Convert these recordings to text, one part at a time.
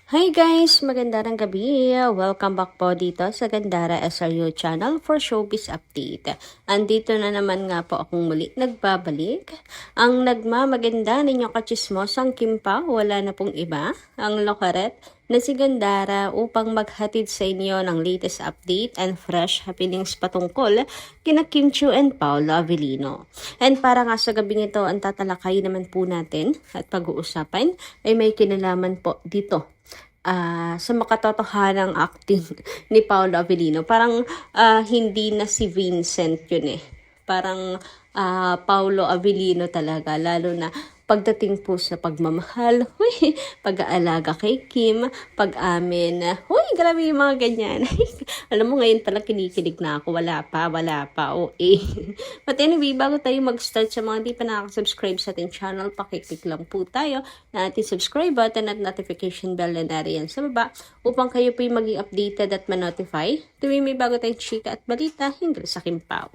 Hi guys! Magandang gabi! Welcome back po dito sa Gandara SRU channel for showbiz update. Andito na naman nga po akong muli nagbabalik. Ang nagmamaganda ninyong kachismosang Kimpa, wala na pong iba, ang lokaret na si Gandara upang maghatid sa inyo ng latest update and fresh happenings patungkol kina Kim Chiu and Paolo Avellino. And para nga sa gabing ito, ang tatalakay naman po natin at pag-uusapan ay may kinalaman po dito sa makatotohanang acting ni Paolo Avellino. Parang hindi na si Vincent yun eh. Parang Paolo Avellino talaga, lalo na pagdating po sa pagmamahal, huy, pag-aalaga kay Kim, pag-amin, huy, grabe yung mga ganyan. Alam mo, ngayon pala kinikilig na ako, wala pa, okay. But anyway, bago tayo mag-start, sa mga di pa nakaka-subscribe sa ating channel, pakiclick lang po tayo na ating subscribe button at notification bell na nariyan sa baba upang kayo po yung maging updated at ma-notify tuwing may bago tayong chika at balita hinggil sa Kim Pao.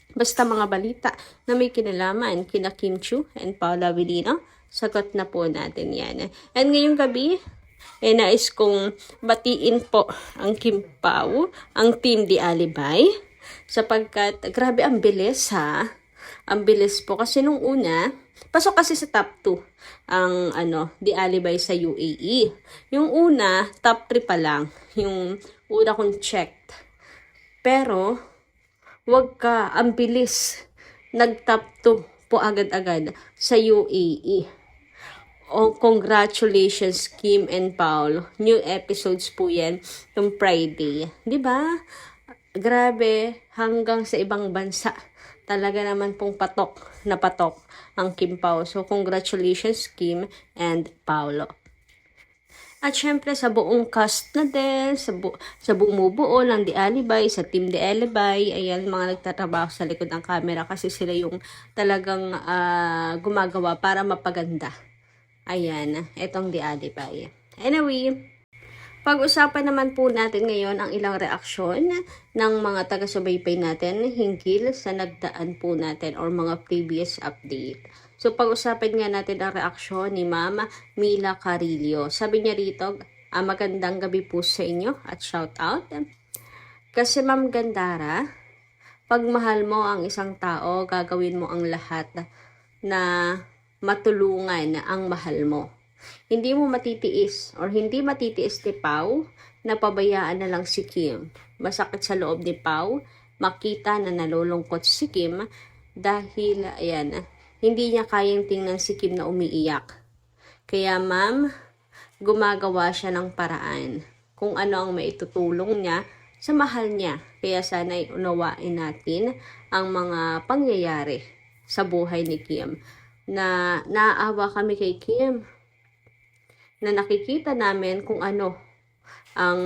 Basta mga balita na may kinalaman kina Kim Chiu and Paolo Avellino, sagot na po natin yan. And ngayong gabi, nais kong batiin po ang Kim Pao, ang Team Di Alibay, sapagkat grabe ang bilis ha. Ang bilis po kasi nung una, pasok kasi sa top 2 ang Di Alibay sa UAE. Yung una, top 3 pa lang, yung una kong checked. Pero wag ka, ang bilis. Nag-top 2 po agad-agad sa UAE. Oh, congratulations Kim and Paul. New episodes po yan yung Friday. 'Di ba? Grabe, hanggang sa ibang bansa. Talaga naman pong patok na patok ang Kim Pao. So congratulations Kim and Paolo. At syempre sa buong cast na din, sa bumubuo ng Di Alibay, sa Team Di Alibay, ayan, mga nagtatrabaho sa likod ng camera kasi sila yung talagang gumagawa para mapaganda. Ayan, etong Di Alibay. Anyway, pag-usapan naman po natin ngayon ang ilang reaksyon ng mga taga-subaybay natin hinggil sa nagdaan po natin or mga previous update. So, pag-usapan nga natin ang reaksyon ni Ma'am Mila Carillo. Sabi niya rito, magandang gabi po sa inyo at shout out. Kasi Ma'am Gandara, pag mahal mo ang isang tao, gagawin mo ang lahat na matulungan ang mahal mo. Hindi mo matitiis or hindi matitiis ni Pao na pabayaan na lang si Kim. Masakit sa loob ni Pao makita na nalulungkot si Kim dahil, ayan, hindi niya kayang tingnan si Kim na umiiyak. Kaya ma'am, gumagawa siya ng paraan kung ano ang maitutulong niya sa mahal niya. Kaya sana unawain natin ang mga pangyayari sa buhay ni Kim. Na naaawa kami kay Kim. Na nakikita namin kung ano ang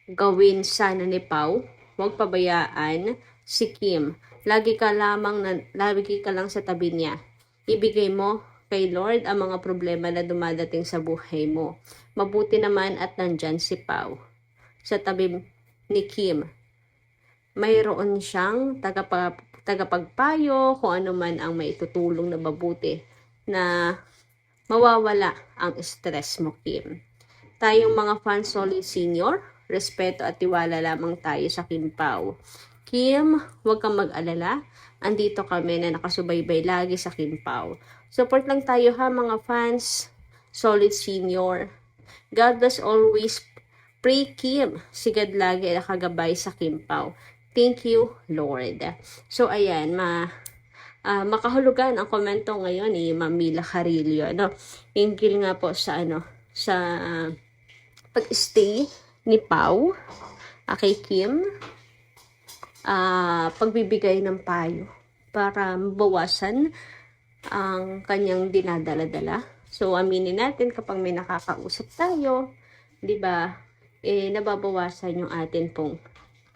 gawin sana ni Pao. Huwag pabayaan si Kim. Lagi ka lang sa tabi niya. Ibigay mo kay Lord ang mga problema na dumadating sa buhay mo. Mabuti naman at nandyan si Pao sa tabi ni Kim. Mayroon siyang tagapagpayo kung ano man ang maitutulong na mabuti na mawawala ang stress mo, Kim. Tayong mga fans solid senior, respeto at tiwala lamang tayo sa Kim Pao. Kim, huwag kang mag-alala. Andito kami na nakasubaybay lagi sa Kim Pao. Support lang tayo ha mga fans. Solid senior. God bless always. Pray Kim. Sigad lagi nakagabay sa Kim Pao. Thank you, Lord. So, ayan, makahulugan ang komento ngayon ni Ma'am Mila Carillo. Hinggil nga po sa sa pag-stay ni Pao kay Kim. Pagbibigay ng payo para mabawasan ang kanyang dinadala-dala. So, aminin natin kapag may nakakausap tayo, di ba, nababawasan yung atin pong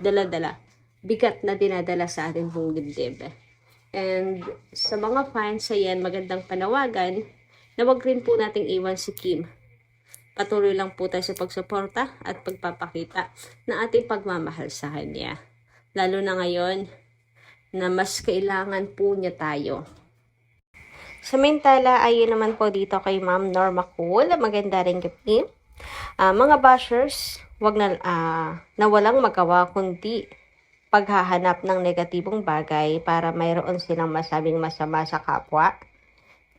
dala-dala. Bigat na dinadala sa atin pong dibdib. And sa mga fans, ayan, magandang panawagan na wag rin po nating iwan si Kim. Patuloy lang po tayo sa pagsuporta at pagpapakita na ating pagmamahal sa kanya. Lalo na ngayon na mas kailangan po niya tayo. Samantala, ayun naman po dito kay Ma'am Norma Cool. Maganda rin gabi. Mga bashers, wag na walang magawa kundi paghahanap ng negatibong bagay para mayroon silang masabing masama sa kapwa.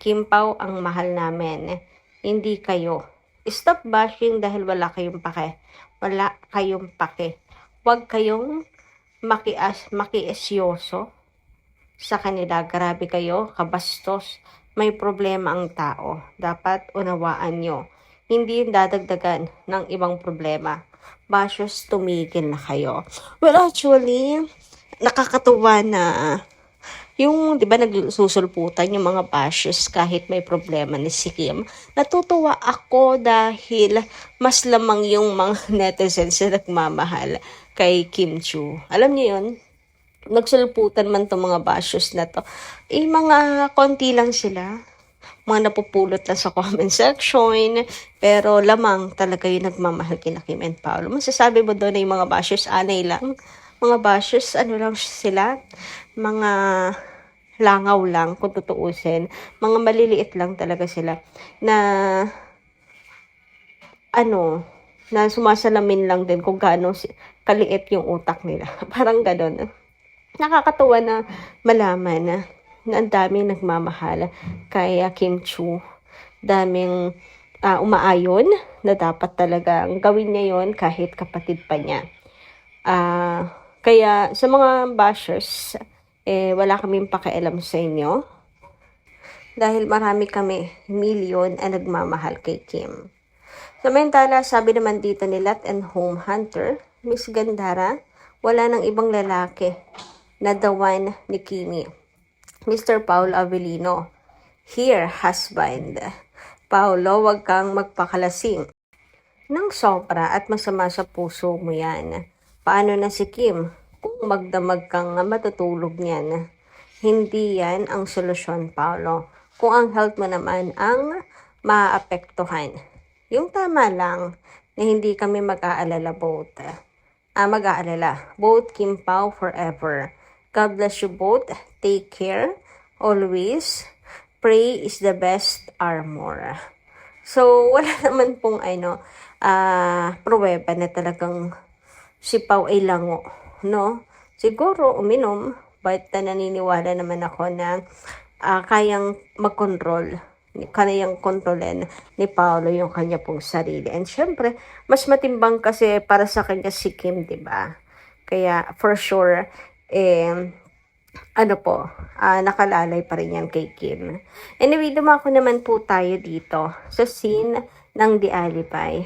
Kim Pao ang mahal namin, hindi kayo. Stop bashing dahil wala kayong pake. Wala kayong pake. Huwag kayong makiisyoso sa kanila. Grabe kayo, kabastos. May problema ang tao. Dapat unawaan nyo. Hindi yung dadagdagan ng ibang problema. Bashers, tumigil na kayo. Well, actually, nakakatuwa na yung, di ba, nagsusulputan yung mga bashers kahit may problema ni si Kim. Natutuwa ako dahil mas lamang yung mga netizens na nagmamahal kay Kim Chiu. Alam niyo yun? Nagsulputan man tong mga bashers na to. Mga konti lang sila. Mga napupulot lang sa comment section. Pero lamang talaga yung nagmamahal kina Kim and Paolo. Masasabi mo doon na yung mga bashers, anay lang. Mga bashers, ano lang sila? Mga langaw lang kung tutuusin. Mga maliliit lang talaga sila. Na sumasalamin lang din kung gaano kaliit yung utak nila. Parang gano'n. Nakakatuwa na malaman na ang daming nagmamahal kay Kim Chiu. Daming umaayon na dapat talaga gawin niya yon kahit kapatid pa niya. Kaya sa mga bashers, wala kaming pakialam sa inyo. Dahil marami kami, milyon ang nagmamahal kay Kim. Samantala, sabi naman dito ni Lot and Home Hunter, Miss Gandara, wala nang ibang lalaki na the one ni Kimi. Mr. Paul Avellino, here, husband. Paulo, wag kang magpakalasing. Nang sobra at masama sa puso mo yan. Paano na si Kim? Kung magdamag kang matutulog niyan. Hindi yan ang solusyon, Paulo. Kung ang health mo naman ang maapektuhan. Yung tama lang na hindi kami mag-aalala both. Both Kim Pao forever. God bless you both. Take care. Always. Pray is the best armor. So, wala naman pong pruweba na talagang si Pao ay lango. No? Siguro, uminom. But naniniwala naman ako na kayang mag-control. Kayang kontrolin ni Paolo yung kanya pong sarili. And syempre, mas matimbang kasi para sa kanya si Kim, diba? Kaya, for sure, nakalalay pa rin yan kay Kim. Anyway, dumako naman po tayo dito sa scene ng The Alibay.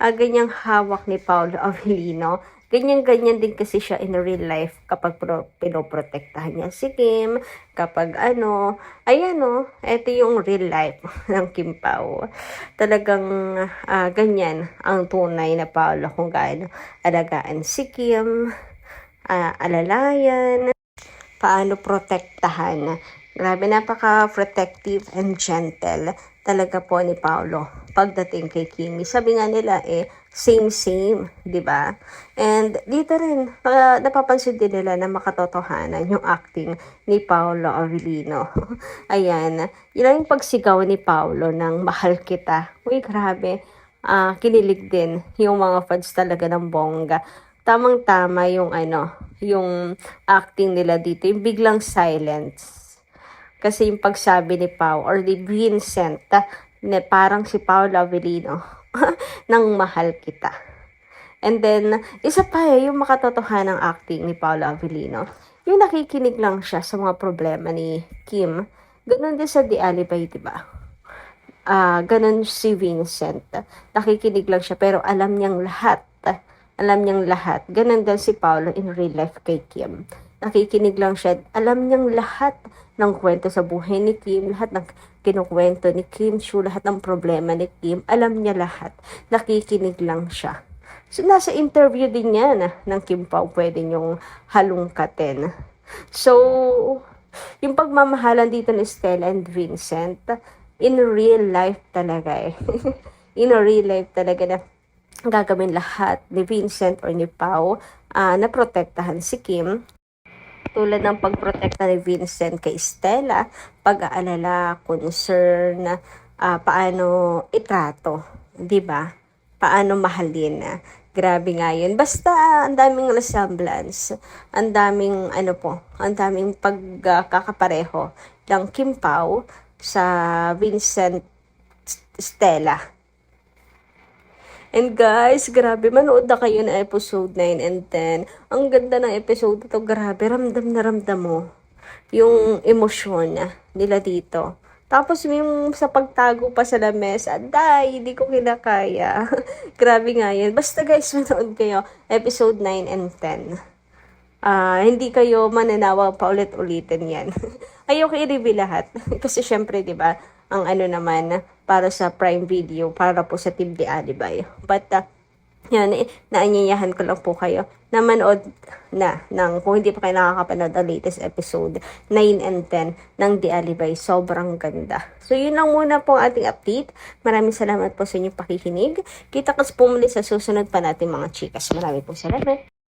Ganyang hawak ni Paolo Avellino. Ganyan-ganyan din kasi siya in real life kapag pinoprotektahan niya si Kim. Kapag ito yung real life ng Kim Pao. Talagang ganyan ang tunay na Paolo kung gaano alagaan si Kim. Alalayan, paano protektahan. Grabe, napaka-protective and gentle talaga po ni Paolo pagdating kay Kimi. Sabi nga nila same, di ba? And dito rin, napapansin din nila na makatotohanan yung acting ni Paolo Avellino. Ayan, yun yung pagsigaw ni Paolo ng mahal kita. Uy, grabe. Kinilig din yung mga fans talaga ng bongga. Tamang-tama yung yung acting nila dito, yung biglang silence. Kasi yung pagsabi ni Pao or ni Vincent na parang si Paolo Avellino nang mahal kita. And then, isa pa yung makatotohanan ng acting ni Paolo Avellino. Yung nakikinig lang siya sa mga problema ni Kim. Ganun din sa The Alibay, diba? Ganun si Vincent. Nakikinig lang siya pero alam niyang lahat. Ganun din si Paolo in real life kay Kim. Nakikinig lang siya. Alam niyang lahat ng kwento sa buhay ni Kim. Lahat ng kinukwento ni Kim Chiu. Lahat ng problema ni Kim. Alam niya lahat. Nakikinig lang siya. So, nasa interview din yan ng Kim Pao. Pwede niyong halungkatin. So, yung pagmamahalan dito ni Stella and Vincent, in real life talaga in real life talaga na gagawin lahat ni Vincent or ni Pao na protektahan si Kim. tulad ng pagprotekta ni Vincent kay Stella, pag-aalala, concern, paano itrato, 'di ba? Paano mahalin. Grabe nga yun. Basta ang daming resemblance, ang daming ang daming pagkakapareho ng Kim Pao sa Vincent Stella. And guys, grabe, manood na kayo ng episode 9 and 10. Ang ganda ng episode ito, grabe, ramdam na ramdam mo yung emosyon nila dito. Tapos yung sa pagtago pa sa lamesa, day, hindi ko kinakaya. Grabe nga yun. Basta guys, manood kayo, episode 9 and 10. Hindi kayo mananawa pa ulit-ulitin yan. Ayoko i-review lahat. Kasi syempre, di ba, ang naman, para sa Prime Video, para po sa Team The Alibay. But, yan, naanyayahan ko lang po kayo na manood kung hindi pa kayo nakakapanood ang latest episode 9 and 10 ng The Alibay. Sobrang ganda. So, yun lang muna po ang ating update. Maraming salamat po sa inyong pakikinig. Kita-kits po muli sa susunod pa natin mga chikas. Maraming po salamat.